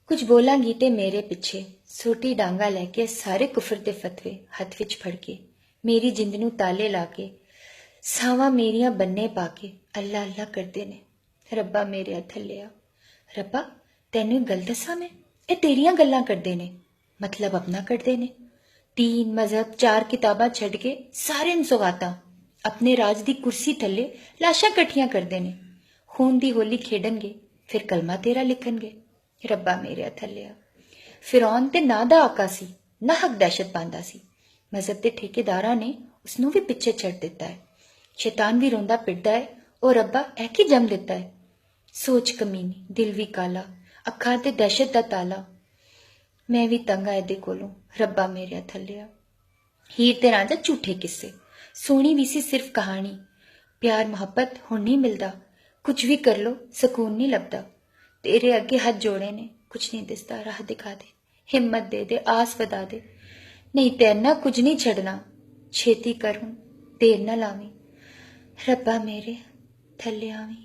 कुछ बोलांगी ते मेरे पिछे सोटी डांगा लैके सारे कुफर दे फतवे हथ विच फड़ के मेरी जिंद नूं ताले ला के सावां मेरियां बन्ने पा के अल्लाह अल्लाह करदे ने। रब्बा मेरे थल्लिया, रब्बा तैनूं गल दसां मैं, ये तेरियां गल्लां करदे ने, मतलब अपना करदे ने। 3 मजहब 4 किताबां छड्ड के सारे सौगातां अपने राज दी कुर्सी थल्ले लाशां कट्ठियां करदे ने। खून दी होली खेडणगे फिर कलमा तेरा लिखणगे। रब्बा मेरे थल्लिया, फिरौन ते ना दा आका सी, ना हक दहशत पांदा सी। मजहब दे ठेकेदारां ने उसनूं भी पिछे छड्ड दिता है। शैतान भी रोंदा पिटदा है, ओ रब्बा ऐ की जम दिता है। सोच कमीनी, दिल भी काला, अखां ते दहशत दा ताला। मैं भी तंग आ एदे कोलों, रब्बा मेरे थल्लिया। हीर ते रांझा झूठे किस्से, सोहनी भी सी सिर्फ कहानी। प्यार मुहब्बत हुण नहीं मिलदा, कुछ भी कर लो सकून नहीं लभदा। तेरे अगे हाथ जोड़े ने, कुछ नहीं दिसदा, राह दिखा दे, हिम्मत दे दे, आस वधा दे, नहीं ते इन्ना कुछ नहीं छड़ना। छेती कर हुण, देर ना लावी, रब्बा मेरे थल्ले आवी।